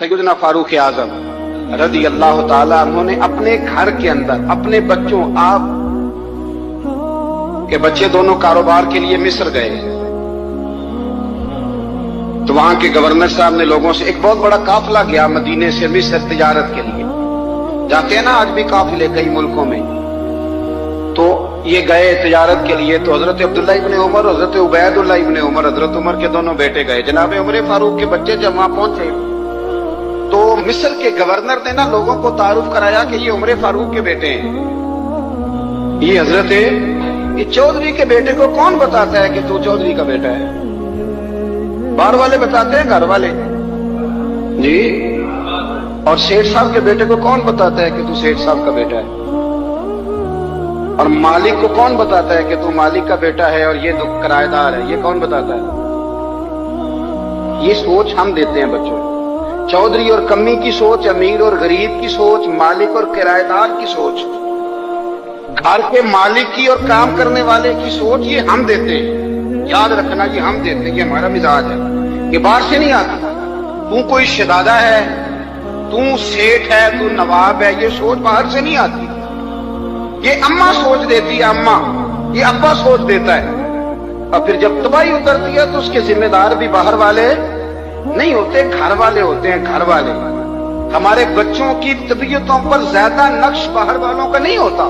सैयदना फारूक आजम रजी अल्लाह ताला अन्हु ने अपने घर के अंदर अपने बच्चों, आप के बच्चे दोनों कारोबार के लिए मिस्र गए, तो वहां के गवर्नर साहब ने लोगों से, एक बहुत बड़ा काफिला गया मदीने से मिस्र तिजारत के लिए, जाते हैं ना आज भी काफिले कई मुल्कों में, तो ये गए तिजारत के लिए। तो हजरत अब्दुल्ला इब्ने उमर, हजरत उबैदुल्लाह इब्ने उमर, हजरत उमर के दोनों बेटे गए। जनाब उमर फारूक के बच्चे जब वहां पहुंचे तो मिस्र के गवर्नर ने ना लोगों को तारुफ कराया कि ये उमर फारूक के बेटे हैं, ये हजरत, ये चौधरी के बेटे को कौन बताता है कि तू चौधरी का बेटा है? बाहर वाले बताते हैं, घर वाले जी। और सेठ साहब के बेटे को कौन बताता है कि तू सेठ साहब का बेटा है? और मालिक को कौन बताता है कि तू मालिक का बेटा है और ये किराएदार है? ये कौन बताता है? ये सोच हम देते हैं बच्चों। चौधरी और कम्मी की सोच, अमीर और गरीब की सोच, मालिक और किराएदार की सोच, घर के मालिक की और काम करने वाले की सोच, ये हम देते हैं। याद रखना, ये हम देते हैं, ये हमारा मिजाज है, ये बाहर से नहीं आता। तू कोई शहजादा है, तू सेठ है, तू नवाब है, ये सोच बाहर से नहीं आती। ये अम्मा सोच देती है, अम्मा, ये अब्बा सोच देता है। और फिर जब तबाही उतरती है तो उसके जिम्मेदार भी बाहर वाले नहीं होते, घर वाले होते हैं, घर वाले। हमारे बच्चों की तबीयतों पर ज्यादा नक्श बाहर वालों का नहीं होता,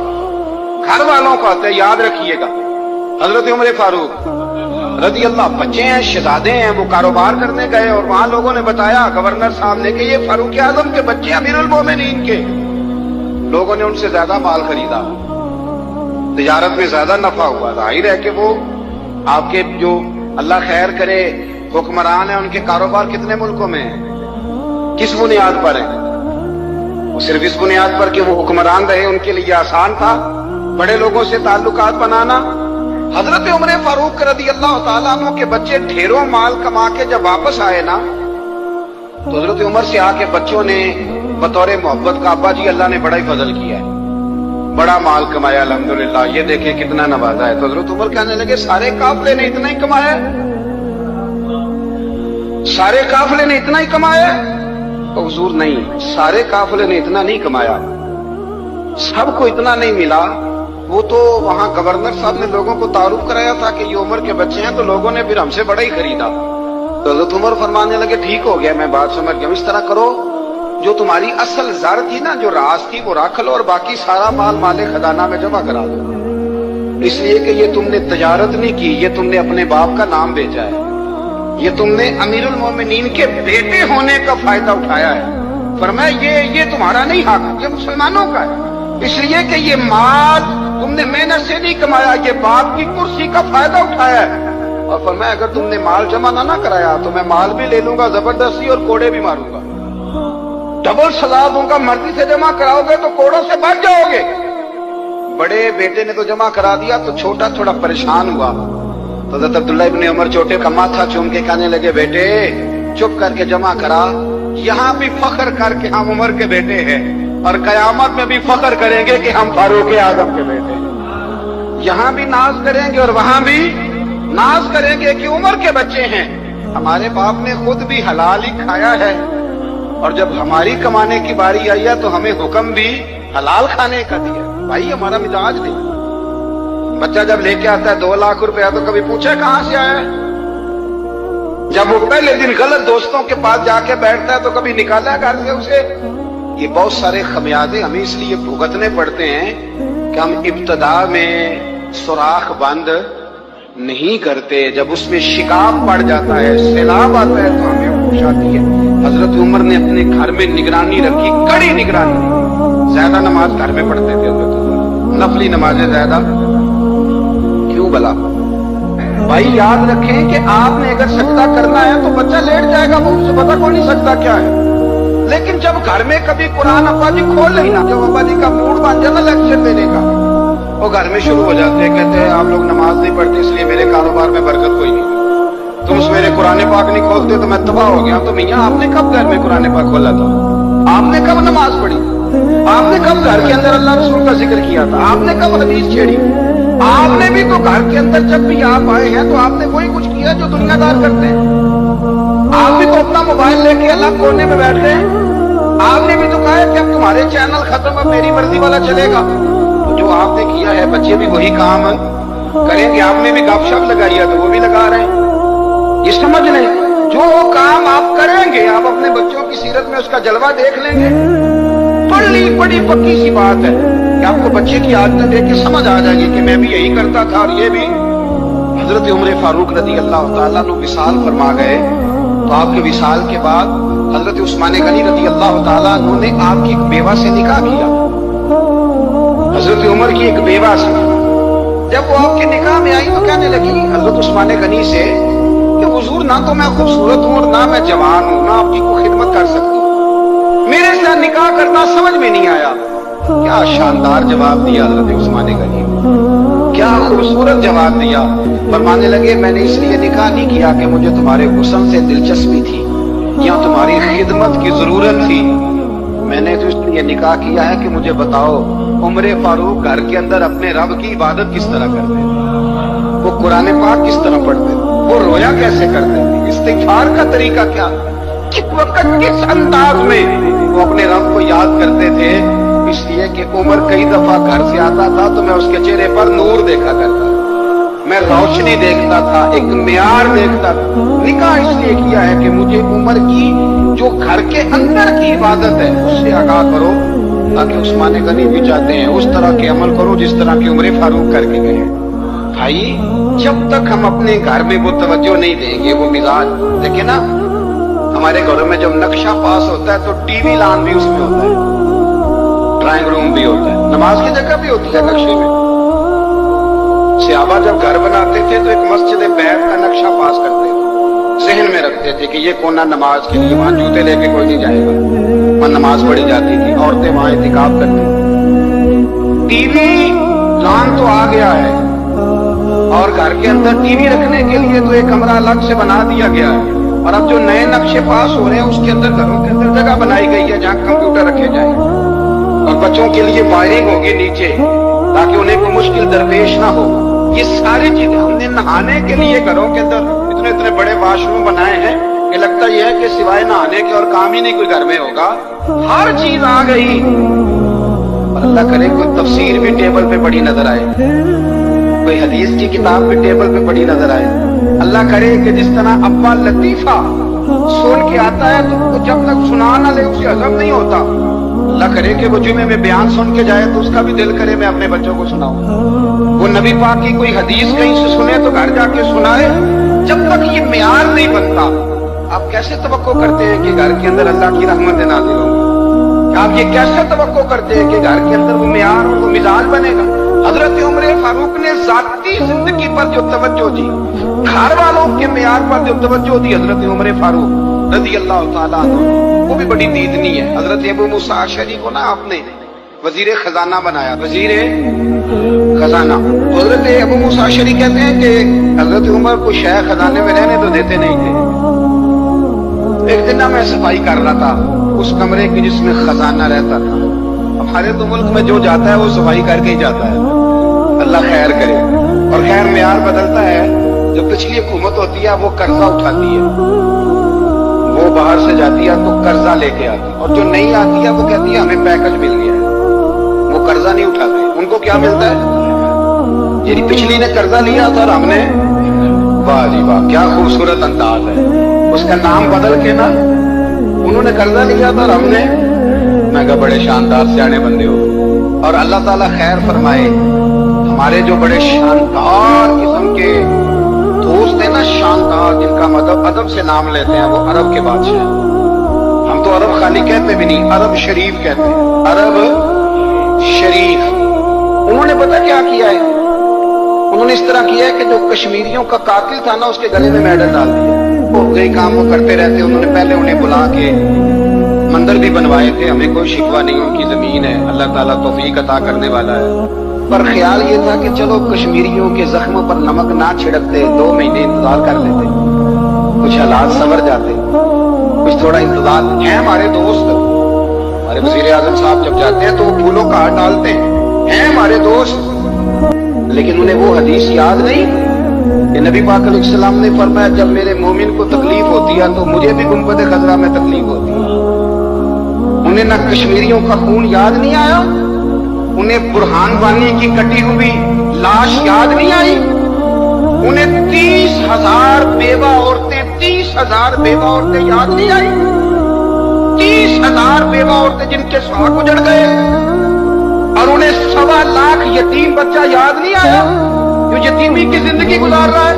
घर वालों का होता है, याद रखिएगा। हजरत उमर फारूक रजी अल्लाह, बच्चे हैं, शहजादे हैं, वो कारोबार करने गए और वहां लोगों ने बताया गवर्नर साहब ने कि ये फारूक आजम के बच्चे अमीरुल मोमिनीन के। लोगों ने उनसे ज्यादा माल खरीदा, तिजारत में ज्यादा नफा हुआ। जाहिर है कि वो आपके जो अल्लाह खैर करे हुक्मरान है, उनके कारोबार कितने मुल्कों में है, किस बुनियाद पर है? वो सिर्फ इस बुनियाद पर कि वो हुक्मरान रहे, उनके लिए आसान था बड़े लोगों से ताल्लुकात बनाना। हजरत उमर फारूक रज़ी अल्लाह ताला अन्हु के बच्चे ढेरों माल कमा के जब वापस आए ना, तो हजरत उमर से आके बच्चों ने बतौर मोहब्बत का, अब्बा जी अल्लाह ने बड़ा ही फजल किया है, बड़ा माल कमाया अल्हम्दुलिल्लाह, ये देखें कितना नवाजा है। तो हजरत उमर कहने लगे सारे काफिले ने इतना ही कमाया, सारे काफिले ने इतना ही कमाया? तो हुजूर नहीं, सारे काफिले ने इतना नहीं कमाया, सबको इतना नहीं मिला। वो तो वहां गवर्नर साहब ने लोगों को तारुफ कराया था कि ये उमर के बच्चे हैं, तो लोगों ने फिर हमसे बड़ा ही खरीदा। तो हजरत उमर फरमाने लगे ठीक हो गया, मैं बात समझ गया, इस तरह करो, जो तुम्हारी असल जर थी ना, जो राज थी, वो रख लो और बाकी सारा माल माले खजाना में जमा करा दो। इसलिए कि ये तुमने तजारत नहीं की, ये तुमने अपने बाप का नाम बेचा है, ये तुमने अमीरुल मोमिनीन के बेटे होने का फायदा उठाया है। फरमाया ये तुम्हारा नहीं हक, ये मुसलमानों का है, इसलिए कि ये माल तुमने मेहनत से नहीं कमाया, ये बाप की कुर्सी का फायदा उठाया है। और फरमाया अगर तुमने माल जमा ना कराया तो मैं माल भी ले लूंगा जबरदस्ती और कोड़े भी मारूंगा, डबल सजा दूंगा। मर्जी से जमा कराओगे तो कोड़ों से बच जाओगे। बड़े बेटे ने तो जमा करा दिया, तो छोटा थोड़ा परेशान हुआ। तो हज़रत अब्दुल्लाह इब्ने उमर छोटे का माथा चूम के कहने लगे बेटे चुप करके जमा करा, यहाँ भी फख्र करके हम उमर के बेटे हैं और कयामत में भी फख्र करेंगे कि हम फारूक आजम के बेटे हैं। यहाँ भी नाज करेंगे और वहां भी नाज करेंगे कि उमर के बच्चे हैं। हमारे बाप ने खुद भी हलाल ही खाया है और जब हमारी कमाने की बारी आई है तो हमें हुक्म भी हलाल खाने का दिया। भाई हमारा मिजाज नहीं। बच्चा जब लेके आता है 2 लाख रुपया तो कभी पूछे कहां से आया है? जब वो पहले दिन गलत दोस्तों के पास जाके बैठता है तो कभी निकाला घर से उसे? ये बहुत सारे खमियाजे हमें इसलिए भुगतने पड़ते हैं कि हम इब्तदा में सुराख बंद नहीं करते। जब उसमें शिकाब पड़ जाता है, सैलाब आता है तो हमें होश आती है। हजरत उमर ने अपने घर में निगरानी रखी, कड़ी निगरानी। ज्यादा नमाज घर में पढ़ते थे हजरत उमर, नफली नमाजें ज्यादा। क्यों भला? भाई याद रखें कि आपने अगर सजदा करना है तो बच्चा लेट जाएगा, वो उसे पता कौन नहीं सकता क्या है। लेकिन जब घर में कभी कुरान अब्बा जी खोल नहीं ना, जब अब्बा जी का मूड बन जाता लेक्चर देने का, वो घर में शुरू हो जाते हैं, कहते हैं आप लोग नमाज नहीं पढ़ते इसलिए मेरे कारोबार में बरकत कोई नहीं, तुम सवेरे कुरान पाक नहीं खोलते तो मैं तबाह हो गया। तो मियाँ आपने कब घर में कुरान पाक खोला था? आपने कब नमाज पढ़ी? आपने कब घर के अंदर अल्लाह रसूल का जिक्र किया था? आपने कब हदीस छेड़ी? आपने भी तो घर के अंदर जब भी आप आए हैं तो आपने वही कुछ किया जो दुनियादार करते हैं। आप भी तो अपना मोबाइल लेके अलग कोने में बैठ गए। आपने भी तो कहा है कि अब तुम्हारे चैनल खत्म, अब मेरी मर्जी वाला चलेगा। तो जो आपने किया है बच्चे भी वही काम करेंगे। आपने भी गपशप लगाई है तो वो भी लगा रहे हैं। ये समझ लें, जो काम आप करेंगे आप अपने बच्चों की सीरत में उसका जलवा देख लेंगे। बड़ी पक्की सी बात है कि आपको बच्चे की आदत देख के समझ आ जाएगी कि मैं भी यही करता था। और ये भी हजरत उमर फारूक रजी अल्लाह ताला अन्हु विसाल फरमा गए, तो आपके विसाल के बाद हजरत उस्मान गनी रजी अल्लाह ताला अन्हु ने आपकी एक बेवा से निकाह किया। हजरत उमर की एक बेवा से जब वो आपके निकाह में आई तो कहने लगी हजरत उस्मान गनी से कि हुजूर, ना तो मैं खूबसूरत हूं और ना मैं जवान हूं, ना आपकी कोई खिदमत कर सकती, मेरे साथ निकाह करना समझ में नहीं आया। क्या शानदार जवाब दिया हजरत उस्मान गनी, क्या खूबसूरत जवाब दिया। फरमाने लगे, मैंने इसलिए निकाह नहीं किया कि मुझे तुम्हारे हुस्न से दिलचस्पी थी या तुम्हारी खिदमत की जरूरत थी। मैंने तो इसलिए निकाह किया है कि मुझे बताओ उमर फारूक घर के अंदर अपने रब की इबादत किस तरह करते थे, वो कुरान पाक किस तरह पढ़ते थे, वो रोया कैसे करते थे, इस्तिगफार का तरीका क्या, किस वक्त किस अंदाज में वो अपने रब को याद करते थे। इसलिए कि उमर कई दफा घर से आता था तो मैं उसके चेहरे पर नूर देखा करता था, मैं रोशनी देखता था, एक मियार देखता था। निकाह इसलिए किया है कि मुझे उमर की जो घर के अंदर की इबादत है उससे आगाह करो, ताकि उस्मान गनी भी चाहते हैं उस तरह के अमल करो जिस तरह की उमर फारूक करके गए। भाई, जब तक हम अपने घर में वो तवज्जो नहीं देंगे, वो मिजाज देखे ना, हमारे घरों में जब नक्शा पास होता है तो टीवी लान भी उसमें होता है, ड्राइंग रूम भी होता है, नमाज की जगह भी होती है नक्शे में। सहाबा जब घर बनाते थे तो एक मस्जिद बैत का नक्शा पास करते थे, जहन में रखते थे कि ये कोना नमाज के लिए, वहां जूते लेके कोई नहीं जाएगा, वहां नमाज पढ़ी जाती थी, औरतें वहां इतिकाफ करती थी। टीवी लान तो आ गया है और घर के अंदर टीवी रखने के लिए तो एक कमरा अलग से बना दिया गया है। और अब जो नए नक्शे पास हो रहे हैं उसके अंदर घरों के अंदर जगह बनाई गई है जहां कंप्यूटर रखे जाए और बच्चों के लिए वायरिंग होगी नीचे ताकि उन्हें कोई मुश्किल दरपेश ना हो। ये सारी चीजें हमने नहाने के लिए घरों के अंदर इतने इतने बड़े वॉशरूम बनाए हैं कि लगता यह है कि सिवाय नहाने के और काम ही नहीं कोई घर में होगा। हर चीज आ गई और अल्लाह करे कोई तफसीर भी टेबल पे पड़ी नजर आए, कोई हदीस की किताब भी टेबल पे पड़ी नजर आए। अल्लाह करे कि जिस तरह अब्बा लतीफा सुन के आता है तो जब तक सुना ना ले उसे हजम नहीं होता, अल्लाह करे कि वो जुमे में बयान सुन के जाए तो उसका भी दिल करे मैं अपने बच्चों को सुनाऊं। वो नबी पाक की कोई हदीस कहीं से सुने तो घर जाके सुनाए। जब तक ये मियार नहीं बनता, आप कैसे तवक्को करते हैं कि घर के अंदर अल्लाह की रहमत नाज़िल होगी? आप ये कैसे तवक्को करते हैं कि घर के अंदर वो मियार और वो मिजाज बनेगा? हजरत उमर फारूक ने जाती जिंदगी पर जो तवज्जो दी, घर वालों के मियार पर जो तवज्जो दी हजरत उमर फारूक रज़ी अल्लाह ताला अन्हु, वो भी बड़ी दीदनी है। हजरत अबू मूसा अशअरी को ना आपने वजीर खजाना बनाया, वजीर खजाना। हजरत अबू मूसा अशअरी कहते हैं कि हजरत उमर को शह खजाने में रहने तो देते नहीं थे। एक दिन ना मैं सफाई कर रहा था उस कमरे की जिसमें खजाना रहता था। हमारे तो मुल्क में जो जाता है वो सफाई करके ही जाता है, अल्लाह खैर करे। और खैर म्यार बदलता है, जो पिछली हुकूमत होती है वो कर्जा उठाती है, वो बाहर से जाती है तो कर्जा लेके आती है, और जो नहीं आती है वो कहती है हमें पैकेज मिल गया है, वो कर्जा नहीं उठाते। उनको क्या मिलता है? यदि पिछली ने कर्जा लिया था और हमने, वाह जी वाह क्या खूबसूरत अंदाज है, उसका नाम बदल के ना उन्होंने कर्जा लिया था और हमने, मैं कहा बड़े शानदार सियाने बंदे हो। और अल्लाह ताला खैर फरमाए, हमारे जो बड़े शानदार किस्म के दोस्त हैं ना, शानदार जिनका मतलब अदब से नाम लेते हैं, वो अरब के बादशाह। हम तो अरब खाली कहते भी नहीं, अरब शरीफ कहते हैं, अरब शरीफ। उन्होंने पता क्या किया है? उन्होंने इस तरह किया है कि जो कश्मीरियों का कातिल था ना उसके गले में मेडल डाल दिया। वो कई काम वो करते रहते। उन्होंने पहले उन्हें बुला के मंदिर भी बनवाए थे, हमें कोई शिकवा नहीं, उनकी जमीन है, अल्लाह ताला तौफीक अता करने वाला है। पर ख्याल ये था कि चलो कश्मीरियों के जख्मों पर नमक ना छिड़कते, 2 महीने इंतजार कर लेते, कुछ हालात संवर जाते, कुछ थोड़ा इंतजार है। हमारे दोस्त, हमारे वजीर आजम साहब जब जाते हैं तो वो फूलों का हाथ डालते हैं हमारे दोस्त, लेकिन उन्हें वो हदीस याद नहीं کہ نبی پاک علیہ السلام نے فرمایا جب میرے مومن کو تکلیف ہوتی ہے تو مجھے بھی گنبد خضرا میں تکلیف ہوتی ہے۔ انہیں نہ کشمیریوں کا خون یاد نہیں آیا، انہیں برہان وانی کی کٹی ہوئی لاش یاد نہیں آئی، انہیں 30,000 بیوہ عورتیں 30,000 بیوہ عورتیں یاد نہیں آئی، 30,000 بیوہ عورتیں جن کے سہاگ اجڑ گئے، اور انہیں 1.25 لاکھ یتیم بچہ یاد نہیں آیا جو یتیمی کی زندگی گزار رہا ہے،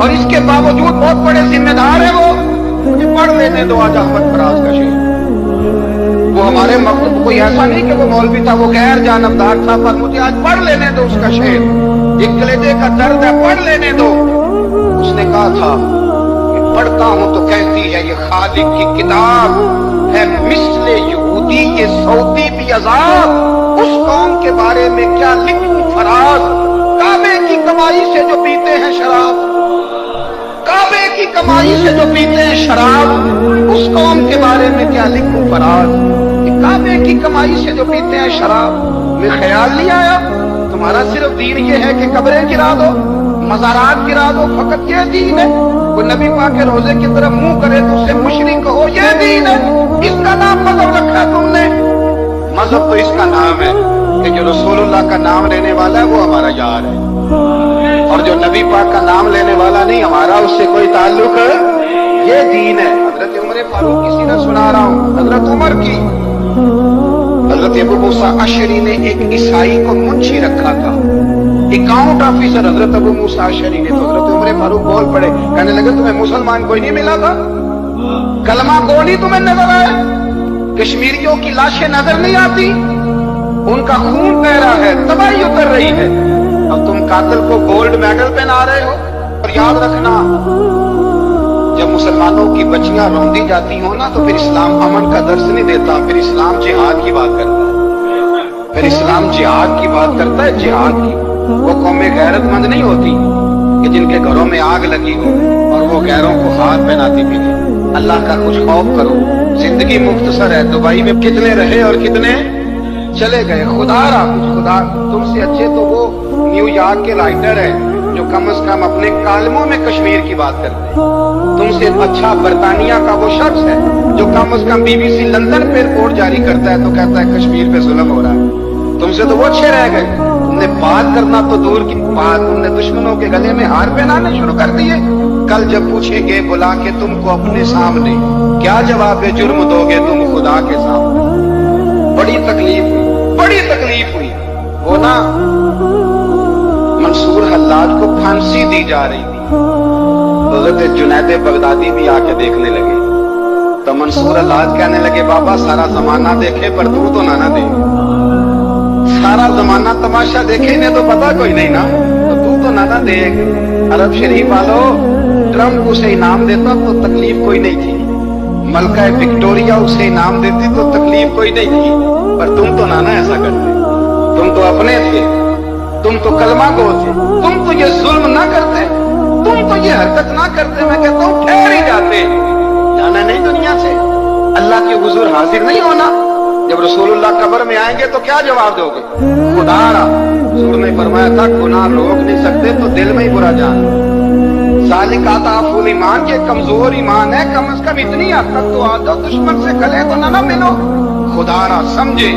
اور اس کے باوجود بہت بڑے ذمہ دار ہیں وہ۔ مجھے پڑھ لینے دو آج احمد فراز کا شعر، وہ ہمارے مقصد کوئی ایسا نہیں کہ وہ مولوی تھا، وہ غیر جانبدار تھا، پر مجھے آج پڑھ لینے دو اس کا شعر، ایک کلیجے کا درد ہے، پڑھ لینے دو۔ اس نے کہا تھا کہ پڑھتا ہوں تو کہتی ہے یہ خالق کی کتاب ہے، مثل یہودی یہ سعودی بھی عذاب، اس قوم کے بارے میں کیا لکھوں فراز، کعبے کی کمائی سے جو پیتے ہیں شراب، کعبے کی کمائی سے جو پیتے ہیں شراب، اس قوم کے بارے میں کیا لکھوں فراز، کعبے کی کمائی سے جو پیتے ہیں شراب۔ میں خیال نہیں آیا تمہارا صرف دین یہ ہے کہ قبریں گرا دو، مزارات گرا دو، فقط یہ دین ہے؟ کوئی نبی پاک کے روزے کی طرف منہ کرے تو اسے مشرک کہو، یہ دین ہے؟ اس کا نام مذہب رکھا تم نے؟ مذہب تو اس کا نام ہے کہ جو رسول اللہ کا نام لینے والا ہے وہ ہمارا یار ہے، اور جو نبی پاک کا نام لینے والا نہیں ہمارا اس سے کوئی تعلق ہے، یہ دین ہے۔ حضرت عمر فاروق کی سیرت سنا رہا ہوں، حضرت عمر کی۔ حضرت ابو موسیٰ اشعری نے ایک عیسائی کو منشی رکھا تھا، اکاؤنٹ آفیسر حضرت ابو موسیٰ اشعری نے، تو حضرت عمر فاروق بول پڑے، کہنے لگے تمہیں مسلمان کوئی نہیں ملا تھا؟ کلمہ گو نہیں تمہیں نظر آیا؟ کشمیریوں کی لاشیں نظر نہیں آتی؟ ان کا خون بہ رہا ہے، تباہی اتر رہی ہے، اب تم قاتل کو گولڈ میڈل پہنا رہے ہو؟ اور یاد رکھنا جب مسلمانوں کی بچیاں روندی جاتی ہوں نا تو پھر اسلام امن کا درس نہیں دیتا، پھر اسلام جہاد کی بات کرتا ہے، پھر اسلام جہاد کی بات کرتا ہے، جہاد کی۔ وہ قومیں غیرت مند نہیں ہوتی کہ جن کے گھروں میں آگ لگی ہو اور وہ غیروں کو ہاتھ پہناتی پھرے۔ اللہ کا کچھ خوف کرو، زندگی مختصر ہے، دبئی میں کتنے رہے اور کتنے چلے گئے، خدا را خدا تم سے اچھے تو وہ نیو یارک کے رائٹر ہے جو کم از کم اپنے کالموں میں کشمیر کی بات کرتے ہیں، تم سے اچھا برطانیہ کا وہ شخص ہے جو کم از کم BBC لندن پہ رپورٹ جاری کرتا ہے تو کہتا ہے کشمیر پہ ظلم ہو رہا ہے، تم سے تو وہ اچھے رہ گئے۔ تم نے بات کرنا تو دور کی بات، تم نے دشمنوں کے گلے میں ہار پہنانے شروع کر دیے۔ کل جب پوچھیں گے بلا کے تم کو اپنے سامنے، کیا جواب جرم دو گے تم خدا کے سامنے؟ بڑی تکلیف ہوئی، بڑی تکلیف ہوئی۔ وہ نا منصور حلاج کو پھانسی دی جا رہی تھی، حضرت جنید بغدادی بھی آ کے دیکھنے لگے تو منصور حلاج کہنے لگے بابا سارا زمانہ دیکھے پر تو نہ دیکھ، سارا زمانہ تماشا دیکھے انہیں تو پتا کوئی نہیں نا، تو نہ دیکھ۔ عرب شریف والو ٹرمپ اسے انعام دیتا تو تکلیف کوئی نہیں تھی، ملکہ وکٹوریا اسے انعام دیتی تو تکلیف کوئی نہیں تھی، پر تم تو نہ ایسا کرتے، تم تو اپنے تھے، تم تو کلمہ گو تھے، تم تو یہ ظلم نہ کرتے، تم تو یہ حرکت نہ کرتے، میں کہتا ہوں ٹھہر ہی جاتے، جانا نہیں دنیا سے، اللہ کے حضور حاضر نہیں ہونا۔ جب رسول اللہ قبر میں آئیں گے تو کیا جواب دو گے؟ خدا را حضور نے فرمایا تھا گناہ روک نہیں سکتے تو دل میں ہی برا جان، ذالک اضعف الایمان، یہ کمزور ایمان ہے، کم از کم اتنی حد تک تو آ جاؤ، دشمن سے گلے تو نہ ملو۔ خدا را سمجھے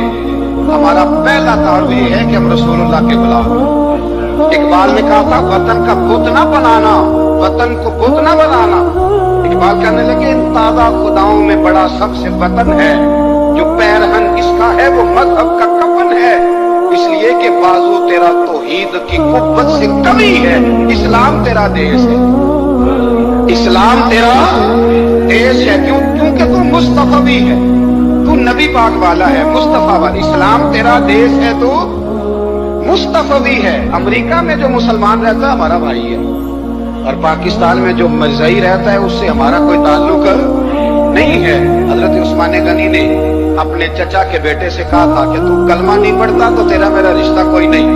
ہمارا پہلا تعارف یہ ہے کہ ہم رسول اللہ کے غلام ہیں۔ اقبال نے کہا تھا وطن کا بت نہ بنانا، وطن کو بت نہ بنانا۔ اقبال کہنے لگے ان تازہ خداؤں میں بڑا سب سے وطن ہے، جو پیرہن اس کا ہے وہ مذہب کا کفن ہے، اس لیے کہ بازو تیرا توحید کی قوت سے کمی ہے، اسلام تیرا دیس ہے، اسلام تیرا دیس ہے، کیونکہ تو مصطفی ہے، تو نبی پاک والا ہے، مصطفیٰ والا، اسلام تیرا دیس ہے تو مصطفی ہے۔ امریکہ میں جو مسلمان رہتا ہے ہمارا بھائی ہے، اور پاکستان میں جو مرزائی رہتا ہے اس سے ہمارا کوئی تعلق نہیں ہے۔ حضرت عثمان غنی نے اپنے چچا کے بیٹے سے کہا تھا کہ تو کلمہ نہیں پڑھتا تو تیرا میرا رشتہ کوئی نہیں۔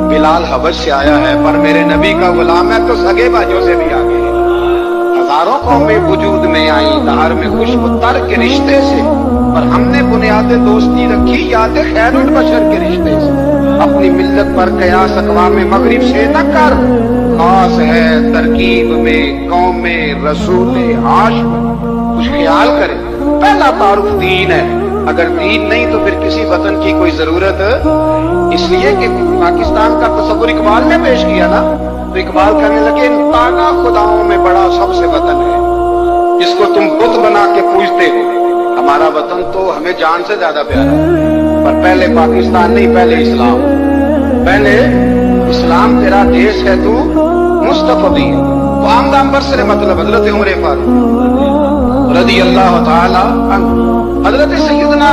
بلال حبش سے آیا ہے پر میرے نبی کا غلام ہے تو سگے باجوں سے بھی آگے ہے۔ ہزاروں قومیں وجود میں آئیں دہر میں خوشبو تر کے رشتے سے، پر ہم نے بنیاد دوستی رکھی یاد خیر البشر کے رشتے سے۔ اپنی ملت پر قیاس اقوام مغرب سے نہ کر، खास है तरकीब में कौम में रसूल आशिक। कुछ ख्याल करें, पहला तारुफ दीन है, अगर दीन नहीं तो फिर किसी वतन की कोई जरूरत, इसलिए कि पाकिस्तान का तस्वुर इकबाल ने पेश किया ना, तो इकबाल कहने लगे ताना खुदाओं में बड़ा सबसे वतन है जिसको तुम बुत बना के पूजते हो। हमारा वतन तो हमें जान से ज्यादा प्यारा है, पर पहले पाकिस्तान नहीं, पहले इस्लाम, पहले इस्लाम तेरा देश है, तू मुस्तफी है। तो आमदाम बरसरे मतलब हजरत उमर फारूक रजी अल्लाह ताला अन्हु। हजरत सैयदना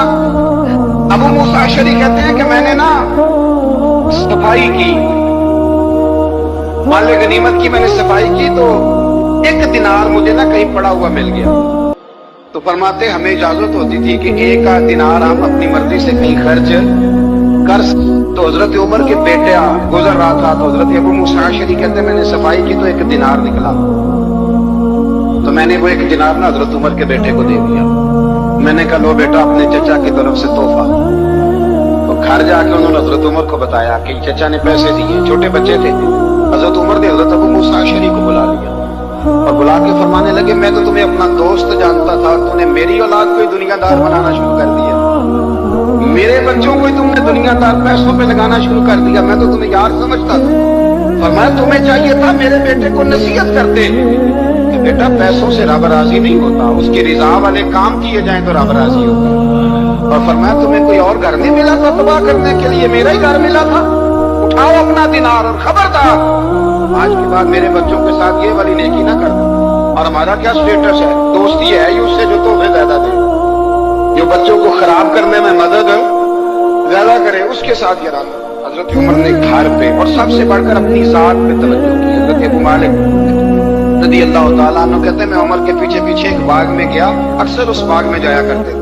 अबू मूसा अशरी कहते हैं कि मैंने ना सफाई की, माल गनीमत की मैंने सफाई की, तो एक दिनार मुझे ना कहीं पड़ा हुआ मिल गया। तो फरमाते हमें इजाजत होती थी कि एक दिनार हम अपनी मर्जी से कहीं खर्च कर। तो हजरत उमर के बेटा गुजर रहा था, तो हजरत अबू मूसा अशरी कहते मैंने सफाई की तो एक दिनार निकला, तो मैंने वो एक दिनार ना हजरत उमर के बेटे को दे दिया। मैंने कहा लो बेटा अपने चचा की तरफ से तोहफा। तो घर जाके उन्होंने हजरत उमर को बताया कि चचा ने पैसे दिए, छोटे बच्चे थे। हजरत उमर ने हजरत अबू मूसा अशरी को बुला लिया और बुला के फरमाने लगे मैं तो तुम्हें अपना दोस्त जानता था, तूने मेरी औलाद को ही दुनियादार बनाना शुरू कर दिया, मेरे बच्चों को ही तुमने दुनियादार पैसों पे लगाना शुरू कर दिया, मैं तो तुम्हें यार समझता था। फरमाया तुम्हें चाहिए था मेरे बेटे को नसीहत करते कि बेटा पैसों से रब राजी नहीं होता, उसकी रिजा वाले काम किए जाएं तो रब राजी होता। और फरमाया तुम्हें कोई और घर नहीं मिला था तबाह करने के लिए, मेरा ही घर मिला था, उठाओ अपना दिनार और खबरदार आज के बाद मेरे बच्चों के साथ ये वाली नेकी ना करना। और हमारा क्या स्टेटस है, दोस्ती है ही उससे जो तोहफे ज्यादा दे, जो बच्चों को खराब करने में मदद ज्यादा करे उसके साथ ये रहा। हजरत उमर ने घर पे और सबसे बढ़कर अपनी जात पे तवज्जो की। हजरत अबू मालिक रज़ी अल्लाह ताला अन्हु कहते मैं उमर के पीछे पीछे एक बाग में गया, अक्सर उस बाग में जाया करते थे।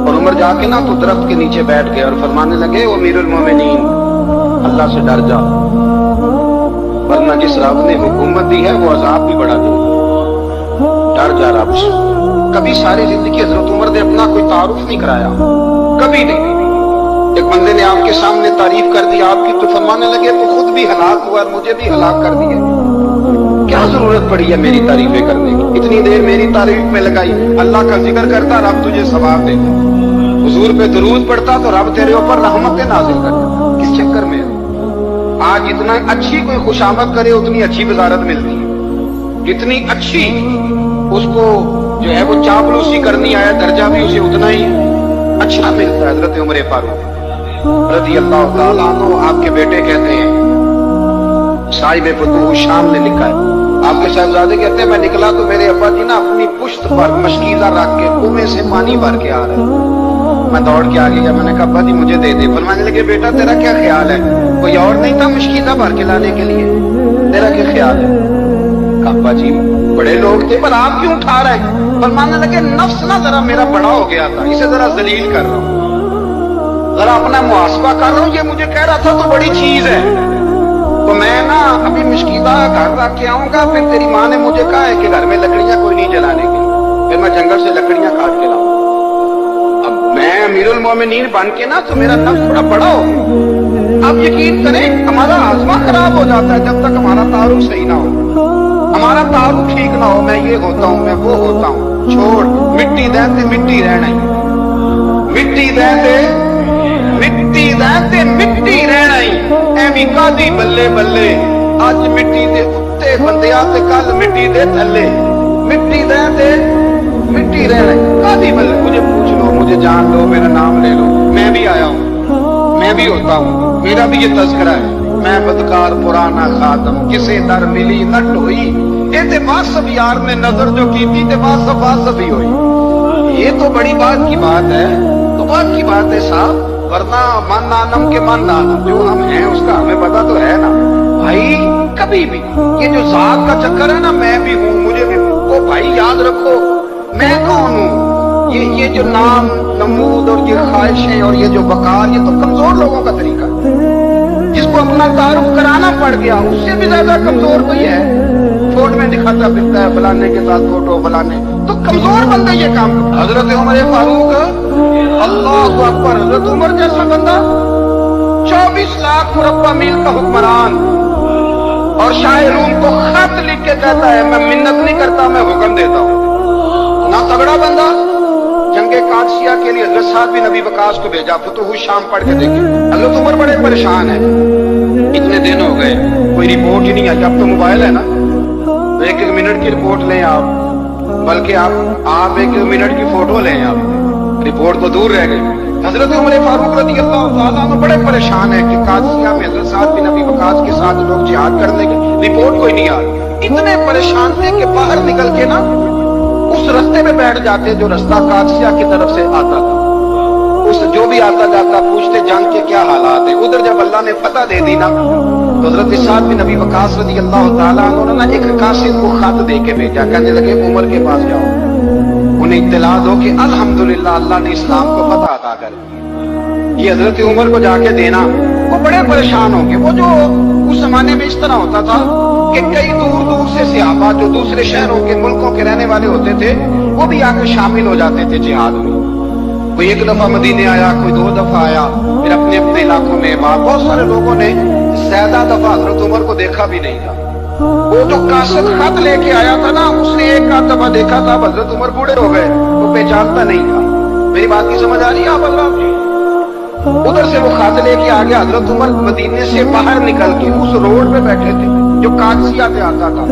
और उमर जाके ना तो दरख्त के नीचे बैठ गए और फरमाने लगे ओ अमीरुल मोमिनीन अल्लाह से डर जा, वरना जिस रब ने हुकूमत दी है वो अजाब भी बढ़ा दे, डर जा रब से। कभी सारी जिंदगी हजरत उमर ने अपना कोई तारुफ नहीं कराया, कभी नहीं। एक बंदे ने आपके सामने तारीफ कर दी आपकी तो फरमाने लगे तो खुद भी हलाक हुआ और मुझे भी हलाक कर दिया, क्या जरूरत पड़ी है मेरी तारीफें करने की, इतनी देर मेरी तारीफ में लगाई, अल्लाह का जिक्र करता रब तुझे सवाब देता, हुजूर पे दुरूद पढ़ता तो रब तेरे ऊपर रहमतें नाजिल करता। किस चक्कर में आज इतना अच्छी कोई खुशामद करे उतनी अच्छी वजारत मिलती है, जितनी अच्छी उसको जो है वो चापलूसी करनी आया दर्जा भी उसे उतना ही अच्छा मिलता है। हजरत उमर फारूक रज़ी अल्लाह ताला अन्हु आपके बेटे कहते हैं, साहिब फतूह शाम ने लिखा है, आपके साहबजादे कहते हैं मैं निकला तो मेरे अब्बा जी ना अपनी पुश्त पर मशकीला रख के कुएं से पानी भर के आ रहे, मैं दौड़ के आ गया, मैंने कहा अब्बा जी मुझे दे दे। फरमाने लगे बेटा तेरा क्या ख्याल है, कोई और नहीं था मशकीला भर के लाने के लिए, तेरा क्या ख्याल है? अब्बा जी बड़े लोग थे पर आप क्यों उठा रहे? फरमाने लगे नफ्स ना जरा मेरा बड़ा हो गया था, इसे जरा जलील कर रहा हूँ, जरा अपना मुहासबा कर रहा हूँ, ये मुझे कह रहा था तो बड़ी चीज है, तो मैं ना अभी मुश्किला घर रख के आऊंगा, फिर तेरी माँ ने मुझे कहा है कि घर में लकड़ियां कोई नहीं जलाने की, फिर मैं जंगल से लकड़ियां काट के लाऊंगा। अब मैं अमीरुल मोमिनीन बन के ना तो मेरा नफ्स थोड़ा बड़ा हो गया। अब यकीन करें हमारा आजमा खराब हो जाता है जब तक हमारा तारुफ सही ना हो, हमारा तारुफ ठीक ना हो, मैं ये होता हूँ मैं वो होता हूँ, छोड़ मिट्टी देते मिट्टी रहना ही, मिट्टी देते मिट्टी रहना ही, एवी कादी बल्ले बल्ले, आज मिट्टी दे उत्ते बंदिया ते कल मिट्टी दे थल्ले, मिट्टी देते मिट्टी रहना ही, कादी बल्ले। मुझे पूछ लो मुझे जान लो मेरा नाम ले लो, मैं भी आया हूँ, मैं भी होता हूँ, मेरा भी ये तज़किरा है, मैं बदकार पुराना खादम किसे दर मिली न ढोई, ये वासफ यार ने नजर जो की थी ते वासफ वासफ ही हुई। ये तो बड़ी बात की बात है, तो बात की बात है साहब, वरना मन नानम के मन नानम, जो हम हैं उसका हमें पता तो है ना भाई। कभी भी ये जो जात का चक्कर है ना, मैं भी हूँ मुझे भी, वो भाई याद रखो मैं कौन हूँ, ये जो नाम नमूद और ये ख्वाहिशें और ये जो वकार, ये तो कमजोर लोगों का तरीका है, जिसको अपना तारुफ कराना पड़ गया उससे भी ज्यादा कमजोर कोई है, फोटो में दिखाता फिरता है फलाने के साथ फोटो फलाने, तो कमजोर बंदा ये काम। हजरत उमर फारूक अल्लाह अकबर, हजरत उमर जैसा बंदा 24 लाख मुरब्बा मील का हुक्मरान اور शाह रूम को खत लिख के कहता है मैं मिन्नत नहीं करता, मैं हुक्म देता हूं। ना तगड़ा बंदा, जंगे कादसिया के लिए हजरत साद बिन नबी वकास को भेजा, फतुह शाम पढ़ के देखे। हजरत उमर बड़े परेशान है, इतने दिन हो गए कोई रिपोर्ट ही नहीं आई। अब तो मोबाइल है ना, तो एक एक मिनट की रिपोर्ट लें आप, बल्कि आप एक एक मिनट की फोटो लें आप, रिपोर्ट तो दूर रह गई। हजरत उमर फारूक रज़ी अल्लाह तआला अन्हु बड़े परेशान है कि कादसिया में हजरत साद बिन नबी वकास के साथ लोग जिहाद करने के, रिपोर्ट कोई नहीं आ रही। इतने परेशान थे कि बाहर निकल के ना उस रास्ते में बैठ जाते जो रास्ता कादसिया की तरफ से आता था। उस जो भी आता जाता पूछते जंग के क्या हालात है। उधर जब अल्लाह ने फतह दे दी ना, तो हजरत साद बिन नबी वकास रज़ी अल्लाह तआला अन्हु ने एक कासिद को खत दे के भेजा। कहने लगे उमर के पास जाओ, उन्हें इत्तला दो कि अल्हम्दुलिल्लाह अल्लाह ने इस्लाम को फतह अता कर दी। ये हजरत उमर को जाके देना, वो बड़े परेशान होंगे। वो जो उस जमाने में इस तरह होता था कि कई दूर दूर से सहाबा जो दूसरे शहरों के मुल्कों के रहने वाले होते थे, वो भी आकर शामिल हो जाते थे जिहाद में। कोई एक दफा मदीने आया, कोई 2 दफा आया, फिर अपने अपने इलाकों में। बहुत सारे लोगों ने ज्यादा दफा हजरत उमर को देखा भी नहीं था। वो जो कासिद खत लेके आया था ना, उसने एक आध दफा देखा था, हजरत उमर बूढ़े हो गए, वो पहचानता नहीं था। मेरी बात की समझ आ रही है आप हजरात जी? उधर से वो खत लेके आ गया। हजरत उमर मदीने से बाहर निकल के उस रोड पे बैठे थे जो कादसिया से आता था।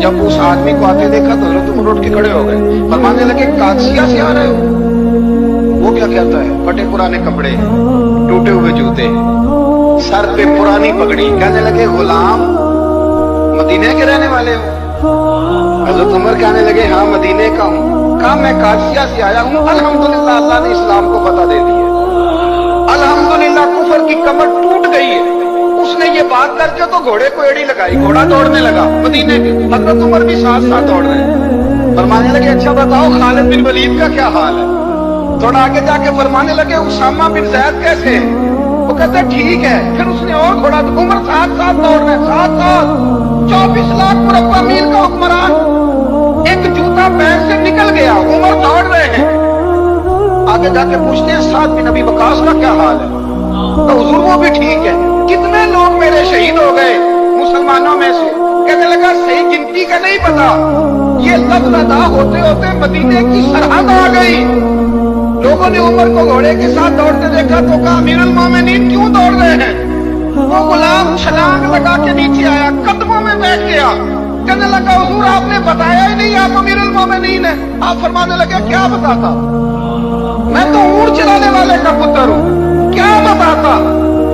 जब उस आदमी को आते देखा तो हजरत उमर उठ के खड़े हो गए, फरमाने लगे कादसिया से आ रहे हो? वो क्या कहता है, फटे पुराने कपड़े, टूटे हुए जूते, सर पे पुरानी पगड़ी। कहने लगे गुलाम मदीने के रहने वाले हो? हजरत उमर कहने लगे हाँ मदीने का हूँ। कहा मैं कादसिया से आया हूँ, अल्हम्दुलिल्लाह अल्लाह ने इस्लाम को फतह दे दी है, अल्हम्दुलिल्लाह कुफर की कमर टूट गई है। उसने ये बात करके तो घोड़े को एड़ी लगाई, घोड़ा दौड़ने लगा मदीने के। हजरत उमर भी साथ साथ दौड़ रहे हैं। फरमाने लगे अच्छा बताओ खालिद बिन वलीद का क्या हाल है? थोड़ा आगे जाके फरमाने लगे उसामा बिन ज़ैद कैसे है? वो कहते ठीक है। फिर उसने और घोड़ा, उमर साथ साथ दौड़ रहे, साथ साथ 24 लाख मुरब्बा मील का हुक्मरान, एक जूता पैर से निकल गया, उमर दौड़ रहे हैं। आगे जाके पूछते हैं साद बिन नबी वकास का क्या हाल है? तो हुजूर वो भी ठीक है। कितने लोग मेरे शहीद हो गए मुसलमानों में से? कहने लगा सही गिनती का नहीं पता, ये लफ्ज़ अदा होते होते मदीने की सरहद आ गई। लोगों ने उमर को घोड़े के साथ दौड़ते देखा तो कहा अमीरुल मोमिनीन क्यों दौड़ रहे हैं? वो गुलाम छलांग लगा के नीचे आया, कदमों में बैठ गया। कहने लगा हुजूर आपने बताया ही नहीं आप अमीरुल मोमिनीन है। आप फरमाने लगे क्या बताता? मैं तो ऊंट चलाने वाले का पुत्र हूँ, क्या बताता?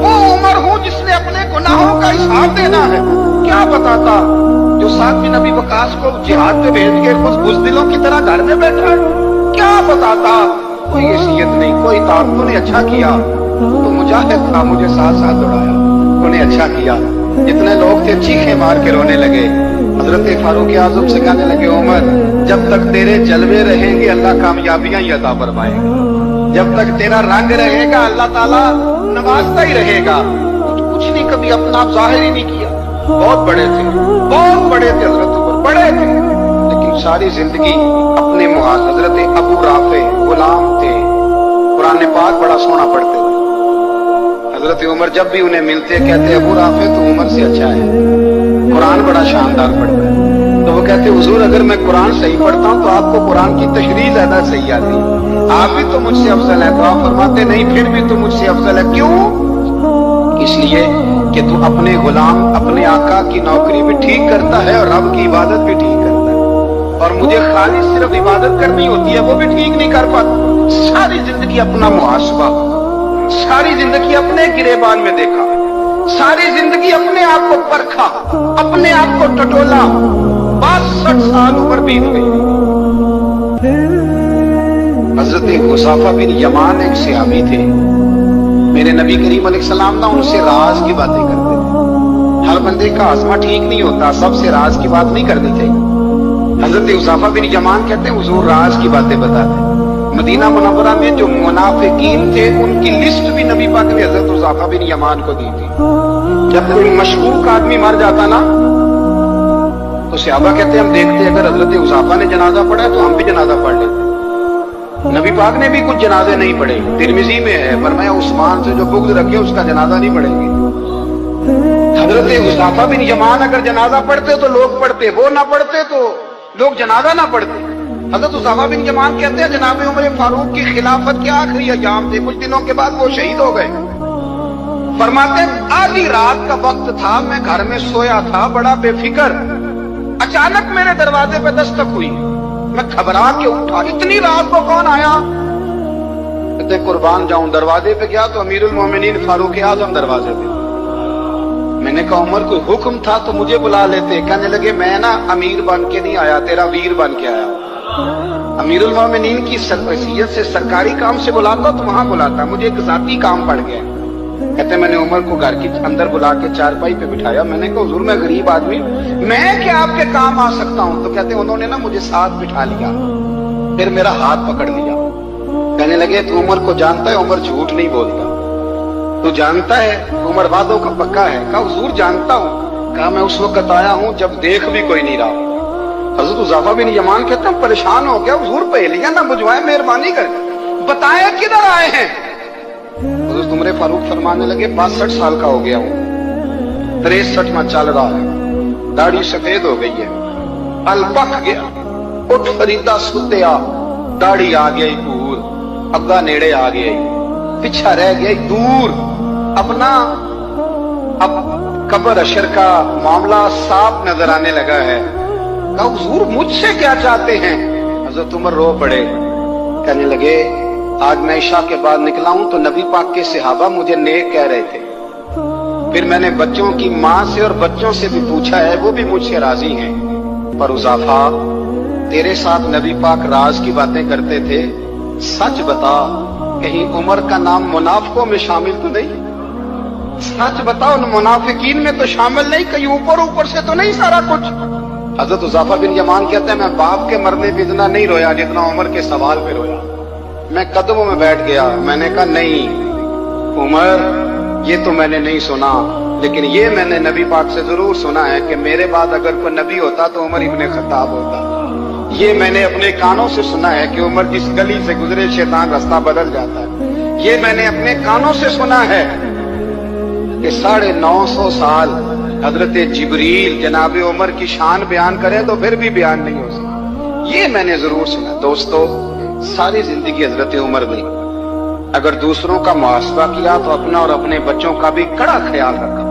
वो उमर हूँ जिसने अपने गुनाहों का हिसाब देना है, क्या बताता? जो साद बिन नबी वकास को जिहाद पे भेज के खुद बुज़दिलों की तरह घर में बैठा है, क्या बताता? कोई हैसियत नहीं, कोई तारुफ नहीं। अच्छा किया तो मुजाहिद था, मुझे साथ साथ दौड़ाया, उन्हें अच्छा किया। जितने लोग थे चीखे मार के रोने लगे। हजरत फारूक आज़म से कहने लगे उमर जब तक तेरे जलवे रहेंगे अल्लाह कामयाबियां ही अता फरमाएगा, जब तक तेरा रंग रहेगा अल्लाह ताला नवाजता ही रहेगा। कुछ नहीं, कभी अपना आप जाहिर ही नहीं किया। बहुत बड़े थे, बहुत बड़े थे हजरत उमर, बड़े थे, लेकिन सारी जिंदगी अपने मुआज हजरत अबू राफे गुलाम थे, कुरान पाक बड़ा सोना पढ़ते थे। हजरत उमर जब भी उन्हें मिलते कहते अबू राफे तो उमर से अच्छा है, कुरान बड़ा शानदार पढ़ता है। तो वो कहते हुजूर अगर मैं कुरान सही पढ़ता हूँ तो आपको कुरान की तशरीह ज्यादा सही आती है, आप भी तो मुझसे अफजल है। तो आप फरमाते नहीं फिर भी तो मुझसे अफजल है। क्यों? इसलिए कि तू अपने गुलाम अपने आका की नौकरी भी ठीक करता है और रब की इबादत भी ठीक करता है, और मुझे खाली सिर्फ इबादत करनी होती है वो भी ठीक नहीं कर पाता। सारी जिंदगी अपना मुहासबा, सारी जिंदगी अपने गिरेबान में देखा, सारी जिंदगी अपने आप को परखा, अपने आप को टटोला। 62 साल उम्र बीत गई। हजरत हुज़ैफा बिन यमान एक सहाबी थे, मेरे नबी करीम अलैहिस्सलाम ना उनसे राज की बातें करते थे। हर बंदे का आज़मा ठीक नहीं होता, सबसे राज की बात नहीं करनी चाहिए। हजरत हुज़ैफा बिन यमान कहते हैं हुजूर राज की बातें बताते। मदीना मुनव्वरा में जो मुनाफिकीन थे उनकी लिस्ट भी नबी पाक ने हजरत हुज़ैफा बिन यमान को दी थी। जब कोई मशकूक आदमी मर जाता ना तो सहाबा कहते हम देखते अगर हजरत हुज़ैफा ने जनाजा पढ़ा तो हम भी जनाजा पढ़ लेते। नबी पाक ने भी कुछ जनाजे नहीं पढ़े, तिरमिजी में है, फरमाया उस्मान से जो बुग़्ज़ रखे उसका जनाजा नहीं पढ़ेंगे। हजरत हुज़ैफा बिन यमान अगर जनाजा पढ़ते तो लोग पढ़ते, वो ना पढ़ते तो लोग जनाजा ना पढ़ते। हजरत हुज़ैफा बिन यमान कहते हैं जनाब उमर फारूक की खिलाफत के आखिरी अयाम थे, कुछ दिनों के बाद वो शहीद हो गए। फरमाते हैं आधी रात का वक्त था, मैं घर में सोया था बड़ा बेफिक्र, अचानक मेरे दरवाजे पे दस्तक हुई, मैं घबरा के उठा, इतनी रात को कौन आया? कहते कुर्बान जाऊं, दरवाजे पे गया तो अमीरुल मोमिनीन फारूक आजम दरवाजे पे। मैंने कहा उमर कोई हुक्म था तो मुझे बुला लेते। कहने लगे मैं ना अमीर बन के नहीं आया, तेरा वीर बन के आया। अमीरुल मोमिनीन की हैसियत से सरकारी काम से बुलाता तो वहां बुलाता, मुझे एक जाती काम पड़ गया। कहते मैंने उमर को घर के अंदर बुला के चारपाई पे बिठाया, मैंने कहा हुजूर मैं गरीब आदमी, मैं क्या आपके काम आ सकता हूं? तो कहते उन्होंने ना मुझे साथ बिठा लिया, फिर मेरा हाथ पकड़ लिया। कहने लगे तू उमर को जानता है? उमर झूठ नहीं बोलता। तू जानता है? उमर वादों का पक्का है। कहा हुजूर जानता हूं। कहा मैं उस वक्त आया हूं जब देख भी कोई नहीं रहा। हज़रत हुज़ैफा बिन यमान कहते हैं परेशान हो गया, हुजूर पहेलियां ना बुझवाए, मेहरबानी कर बताए किधर आए हैं। हज़रत उमर फारूक फरमाने लगे 62 साल का हो गया हूं, 63 में चल रहा है, दाढ़ी सफेद हो गई है, पल पक गया, उठ फरीदा सुत्या, दाढ़ी आ गई पूर, अग्गा नेड़े आ गई, पिछा रह गई दूर, अपना अब कब्र अशर का मामला साफ नजर आने लगा है। कहा हुजूर मुझसे क्या चाहते हैं? हज़रत उमर रो पड़े, कहने लगे आज मैं इशा के बाद निकला हूं तो नबी पाक के सहाबा मुझे नेक कह रहे थे, फिर मैंने बच्चों की मां से और बच्चों से भी पूछा है, वो भी मुझसे राजी हैं, पर हुज़ैफा तेरे साथ नबी पाक राज की बातें करते थे, सच बता कहीं उमर का नाम मुनाफिकों में शामिल तो नहीं? सच बताओ उन मुनाफिकीन में तो शामिल नहीं, कहीं ऊपर ऊपर से तो नहीं सारा कुछ? हज़रत हुज़ैफा बिन यमान कहते हैं मैं बाप के मरने पे इतना नहीं रोया जितना उमर के सवाल पे रोया। मैं कदमों में बैठ गया, मैंने कहा नहीं उमर ये तो मैंने नहीं सुना, लेकिन ये मैंने नबी पाक से जरूर सुना है कि मेरे बाद अगर कोई नबी होता तो उमर इब्ने खत्ताब होता। ये मैंने अपने कानों से सुना है कि उमर जिस गली से गुजरे शैतान रास्ता बदल जाता है। ये मैंने अपने कानों से सुना है कि 950 साल हजरत जिब्रील जनाब उमर की शान बयान करे तो फिर भी बयान नहीं हो सकता। ये मैंने जरूर सुना। दोस्तों सारी जिंदगी हजरत उमर ने अगर दूसरों का मुहासबा किया तो अपना और अपने बच्चों का भी कड़ा ख्याल रखा,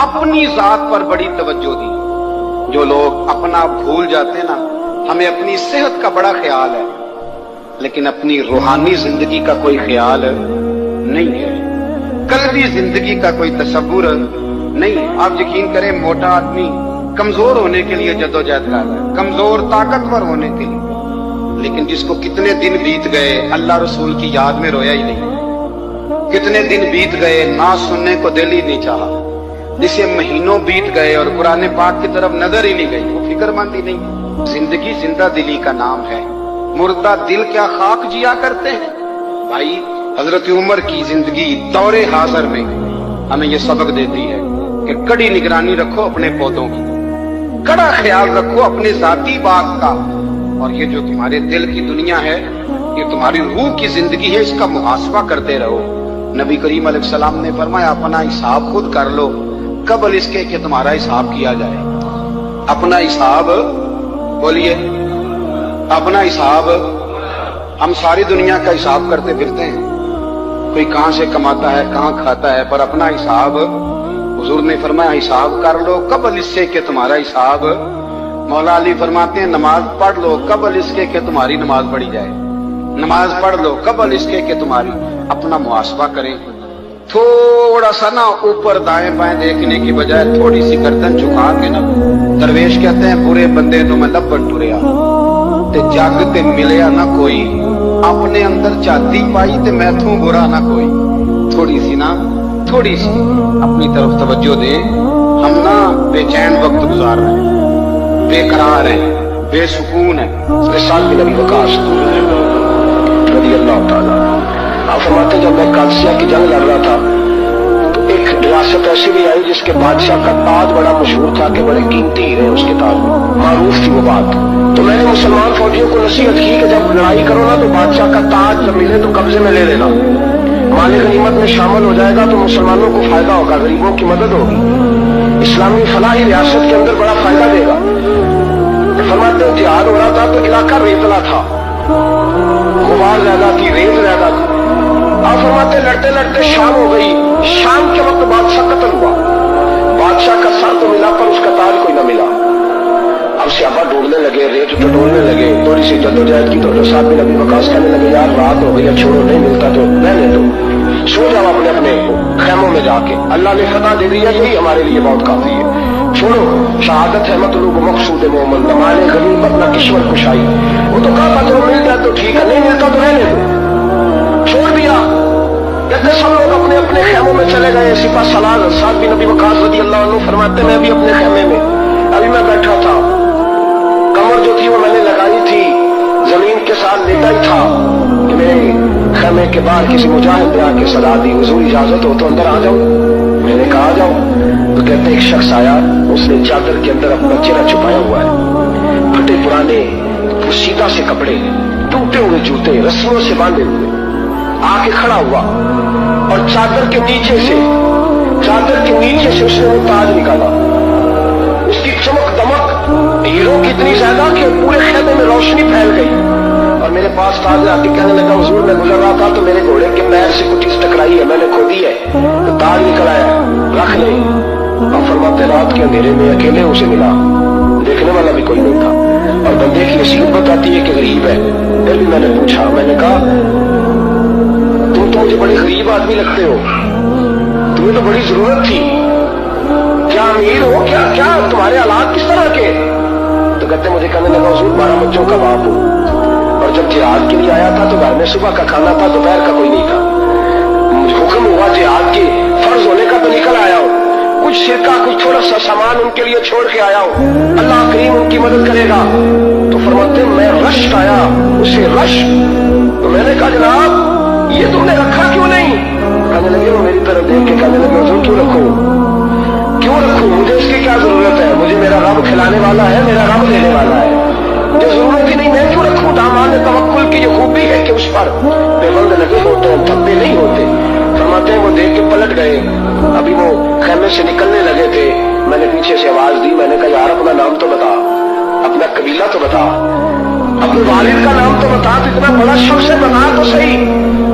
अपनी जात पर बड़ी तवज्जो दी। जो लोग अपना भूल जाते ना, हमें अपनी सेहत का बड़ा ख्याल है लेकिन अपनी रूहानी जिंदगी का कोई ख्याल नहीं है, कल्बी जिंदगी का कोई तसव्वुर नहीं है। आप यकीन करें मोटा आदमी कमजोर होने के लिए जद्दोजहद कर रहा है, कमजोर ताकतवर होने के लिए, लेकिन जिसको कितने दिन बीत गए अल्लाह रसूल की याद में रोया ही नहीं, कितने दिन बीत गए ना सुनने को दिल ही नहीं चाहा, जिसे महीनों बीत गए और कुरान पाक की तरफ नजर ही नहीं गई, वो फिक्रमंद ही नहीं। जिंदगी जिंदा दिली का नाम है, मुर्दा दिल क्या खाक जिया करते हैं। भाई हजरत उमर की जिंदगी दौरे हाजिर में हमें ये सबक देती है कि कड़ी निगरानी रखो अपने पौधों की, कड़ा ख्याल रखो अपने जाती बाग का, और ये जो तुम्हारे दिल की दुनिया है, ये तुम्हारी रूह की जिंदगी है, इसका मुहासबा करते रहो। नबी करीम अलैहिस्सलाम ने फरमाया अपना हिसाब खुद कर लो कबल इसके कि तुम्हारा हिसाब किया जाए। अपना हिसाब बोलिए, अपना हिसाब। हम सारी दुनिया का हिसाब करते फिरते हैं, कोई कहां से कमाता है कहां खाता है, पर अपना हिसाब हुजूर ने फरमाया हिसाब कर लो कबल इससे कि तुम्हारा हिसाब। मौला अली फरमाते हैं नमाज पढ़ लो कबल इसके कि तुम्हारी नमाज पढ़ी जाए, नमाज पढ़ लो कबल इसके कि तुम्हारी। अपना मुहासबा करें, थोड़ा सा ना ऊपर दाएं बाएं देखने की बजाय थोड़ी सी गर्दन झुका के ना, दरवेश कहते हैं बुरे बंदे तो मैं लब्बन टुरिया ते जग ते मिलिया ना कोई, अपने अंदर झाती पाई ते मैथों बुरा ना कोई। थोड़ी सी ना, थोड़ी सी अपनी तरफ तवज्जो दे। हम ना बेचैन वक्त गुजार रहे हैं, बेकरार है, बेसुकून है। आप फरमाते जब मैं कादसिया की जंग लड़ रहा था तो एक रियासत ऐसी भी आई जिसके बादशाह का ताज बड़ा मशहूर था कि बड़े कीमती हीरे उसके ताज में, मारूफ थी वो बात। तो मैंने मुसलमान फौजियों को नसीहत की कि जब लड़ाई करो ना तो बादशाह का ताज जब मिले तो कब्जे में ले लेना, माल गनीमत में शामिल हो जाएगा तो मुसलमानों को फायदा होगा, गरीबों की मदद होगी, इस्लामी फलाही रियासत के अंदर बड़ा फायदा देगा। फरमाते हैं जिहाद हो रहा था तो इलाका रेतला था, गुबार ज्यादा थी, रेत ज्यादा थी। आप फरमाते लड़ते लड़ते शाम हो गई, शाम के वक्त बादशाह कत्ल हुआ, बादशाह का सर तो मिला पर उसका ताज कोई न मिला। अब सियापा ढूंढने लगे, रेत टटोलने लगे, थोड़ी सी जद्दोजहद की तो साहब बिन अबी वकास कहने लगे यार रात हो गई, छोड़ो नहीं मिलता तो रहने दो, सो जाओ अपने अपने खैमों में जाके, अल्लाह ने फतह दे दिया, यही हमारे लिए बहुत काफी है। छोड़ो, शहादत है मतलूब मकसूद मोमन, नमाले गनीमत न किश्वर कुशाई। वो तो कहा चलो मिल जाए तो ठीक है, नहीं मिलता तो रहने दो, छोड़ दिया। कहते सब लोग अपने अपने खैमों में चले गए। सिपा सलार साहब बिन अबी वकास रज़ी अल्लाह अन्हु फरमाते मैं भी अपने खैमे में, अभी मैं बैठा था, कमर जो थी वो मैंने लगाई थी, जमीन के साथ लेटा ही था कि मेरे खैमे के बाहर किसी मुजाहिद ने आके सलाह दी, हुजूर इजाजत हो तो अंदर आ जाओ। मैंने कहा आ जाओ। तो कहते एक शख्स आया, उसने चादर के अंदर अपना चेहरा छुपाया हुआ है, फटे पुराने सीधा से कपड़े, टूटे हुए जूते, रस्सियों से बांधे हुए, आके खड़ा हुआ और चादर के नीचे से उसने वो ताज निकाला। उसकी चमक दमक हीरो की इतनी ज्यादा कि पूरे खेमे में रोशनी फैल गई। और मेरे पास ताज आके कहने लगा हुजूर मैं गुजर रहा था तो मेरे घोड़े के पैर से कुछ चीज टकराई है, मैंने खोदी है तो ताज निकल आया, रख ले। और फरमाते रात के अंधेरे में अकेले उसे मिला, देखने वाला भी कोई नहीं था, और बंदे की नसीब बताती है कि गरीब है। फिर भी मैंने पूछा, मैंने कहा तुम तो मुझे बड़े गरीब आदमी लगते हो, तुम्हें तो बड़ी जरूरत थी, क्या अमीर हो, क्या क्या तुम्हारे हालात किस तरह के? तो कहते मुझे कहने लगा हुजूर 12 बच्चों का बाप हूं, और जब जिहाद के लिए आया था तो घर में सुबह का खाना था, दोपहर का कोई नहीं था, हुक्म हुआ जिहाद के फर्ज होने का तो निकल आया हो, कुछ सिरका कुछ थोड़ा सा सामान उनके लिए छोड़ के आया हो, अल्लाह करीम उनकी मदद करेगा। तो फरमाते मैं रश आया, उसे रश। तो मैंने कहा जनाब ये तुमने रखा क्यों नहीं? कहने लगे वो मेरी तरफ देख के कहने लगे हुजूर क्यों रखो, मुझे इसकी क्या जरूरत है, मुझे मेरा रब खिलाने वाला है, मेरा रब देने वाला है, मुझे जरूरत ही नहीं, मैं क्यों रखूं? दामान तवक्कुल की ये खूबी है कि उस पर बेबंद लगे होते हैं, धब्बे नहीं होते। फरमाते हैं वो देख के पलट गए, अभी वो खैमे से निकलने लगे थे, मैंने पीछे से आवाज दी, मैंने कहा यार अपना नाम तो बता, अपना कबीला तो बता, अपने वालिद का नाम तो बता, तो इतना बड़ा शख्स है बता तो सही।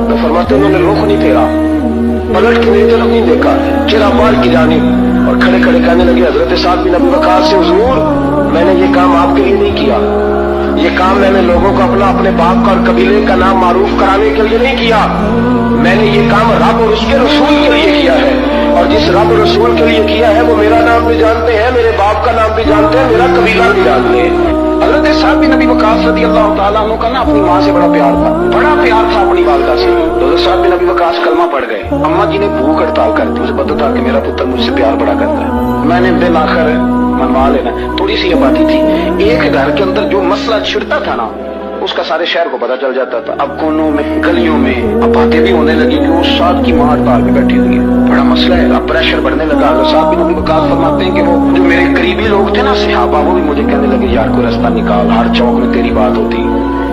तो फरमाते उन्होंने रुख नहीं फेरा, पलट के मेरी तरफ नहीं देखा, चेहरा बाल की जानिब, और खड़े खड़े कहने लगे हजरत साहब बिन अबी वकास से हुजूर मैंने ये काम आपके लिए नहीं किया, ये काम मैंने लोगों को अपने बाप का और कबीले का नाम मारूफ कराने के लिए नहीं किया, मैंने ये काम रब और उसके रसूल के लिए किया है, और जिस रब और रसूल के लिए किया है वो मेरा नाम भी जानते हैं, मेरे बाप का नाम भी जानते हैं, मेरा कबीला भी जानते हैं। हजरत साहब बिन अबी वकास रज़ी अल्लाह तआला अन्हु का ना अपनी माँ से बड़ा प्यार था अपनी वालिदा से। तो हजरत साहब बिन अबी वकास कलमा पड़ गए, अम्मा जी ने भूख हड़ताल कर दी, मुझे पता था कि मेरा पुत्र मुझसे प्यार बड़ा करता है, मैंने बिल आखिर मनवा लेना। थोड़ी सी आबादी थी, एक घर के अंदर जो मसला छिड़ता था ना उसका सारे शहर को पता चल जाता था। अब कोनों में गलियों में अब बातें भी होने लगी कि उस साथ की माँ हड़ताल पे बैठी हुई है, बड़ा मसला है, अब प्रेशर बढ़ने लगा। साहब बिन अबी वकास फरमाते हैं कि वो जो मेरे करीबी लोग थे ना सहाबा, वो भी मुझे कहने लगे यार कोई रास्ता निकाल, हर चौक में तेरी बात होती।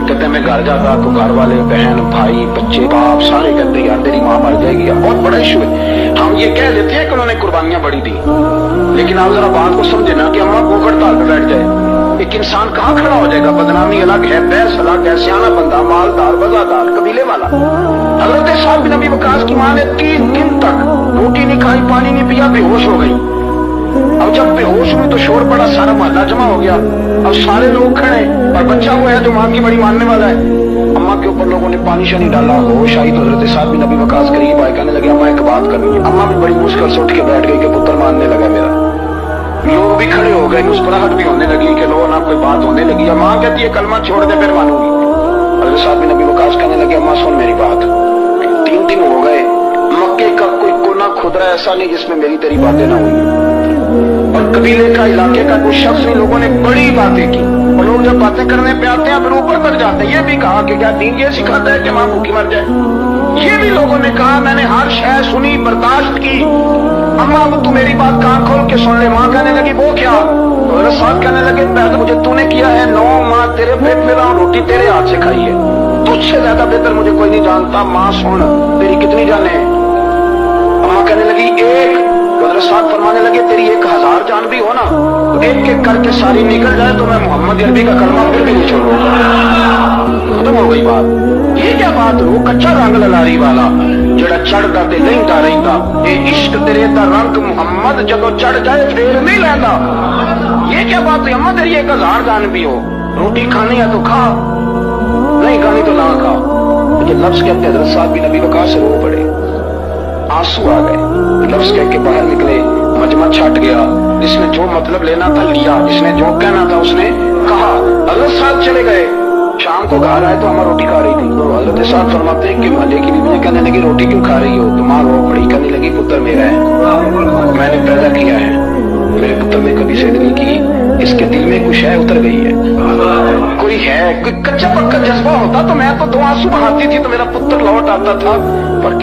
कहते मैं घर जाता तो घर वाले बहन भाई बच्चे बाप सारे कहते यार तेरी माँ मर जाएगी, बहुत बड़ा इशू है। हम ये कह देते हैं कि उन्होंने कुर्बानियां बड़ी दी, लेकिन आप जरा बात को समझे ना कि अम्मा भूख हड़ताल पे बैठ जाए, एक इंसान कहाँ खड़ा हो जाएगा? बदनामी अलग है, बहस अलग है, सियाना बंदा मालदार वजादार कबीले वाला। हजरत साहब बिन अबी वकास की माँ ने 3 दिन तक रोटी नहीं खाई, पानी नहीं पिया, बेहोश हो गई। अब जब बेहोश हुई तो शोर पड़ा, सारा मोहल्ला जमा हो गया, अब सारे लोग खड़े और बच्चा हुआ है जो माँ की बड़ी मानने वाला है। अम्मा के ऊपर लोगों ने पानी शानी डाला, होश आई तो हजरत साहब बिन अबी वकास करीब आए, कहने लगे अम्मा एक बात करनी है। अम्मा भी बड़ी मुश्किल से उठ के बैठ गई कि पुत्र मानने लगा मेरा। लोग भी खड़े हो गए, मुस्कुराहट भी होने लगी कि लो ना कोई बात होने लगी। माँ कहती है कलमा छोड़ दे फिर मानूंगी। हजरत साहब बिन अबी वकास कहने लगे अम्मा सुन मेरी बात, 3 दिन हो गए, मक्के का कोई कोना खुदरा ऐसा नहीं जिसमें मेरी तेरी बातें ना हुई, और कबीले का इलाके का कोई शख्स नहीं, लोगों ने बड़ी बातें की, और लोग जब बातें करने पे आते हैं फिर ऊपर तक जाते हैं। ये भी कहा कि क्या दीन ये सिखाता है कि माँ भूखी मर जाए? ये भी लोगों ने कहा, मैंने हर शय सुनी बर्दाश्त की, अम्मा अब तू मेरी बात कान खोल के सुन ले। माँ कहने लगी वो क्या? तो साहब कहने लगे पहले मुझे तूने किया है 9 माह तेरे पेट में रहा, रोटी तेरे हाथ से खाई है, तुझसे ज्यादा बेहतर मुझे कोई नहीं जानता। माँ सुन, तेरी कितनी जाने? अम्मा कहने लगी एक। हजरत साहब फरमाने लगे तेरी 1000 जान भी हो ना, तो एक एक करके सारी निकल जाए तो मैं मोहम्मद अरबी का कलमा फिर भी नहीं छोड़ूंगा। खत्म हो गई बात। ये क्या बात? वो कच्चा रंग ललारी वाला जड़ा चढ़ता ते लहिंदा रहिंदा, ये इश्क तेरे दा रंग मुहम्मद जदों चढ़ जाए फेर नहीं लैंदा। ये क्या बात है? अम्मा तेरी 1000 जान भी हो, रोटी खानी है तो खा, नहीं खानी तो ना खा। ये लफ्ज कहते हजरत साहब भी नबी वकार से रो पड़े, आंसू आ गए। लफ्ज कह के बाहर निकले, मजमा छट गया। जिसने जो मतलब लेना था लिया, जिसने जो कहना था उसने कहा। हजरत साहब चले गए। शाम को घर आए तो अम्मा रोटी खा रही थी। तो हजरत साहब फरमाते हैं कि माले की बीवी ने कहने लगी रोटी क्यों खा रही हो? तो माँ रो पड़ी, कहने लगी पुत्र मेरा है, मैंने पैदा किया है, मेरे पुत्र ने कभी जिद नहीं की, इसके दिल में कुछ है उतर गई है। कोई है, कोई कच्चा पक्का जज्बा होता तो मैं तो 2 आंसू बहाती थी तो मेरा पुत्र लौट आता था, पर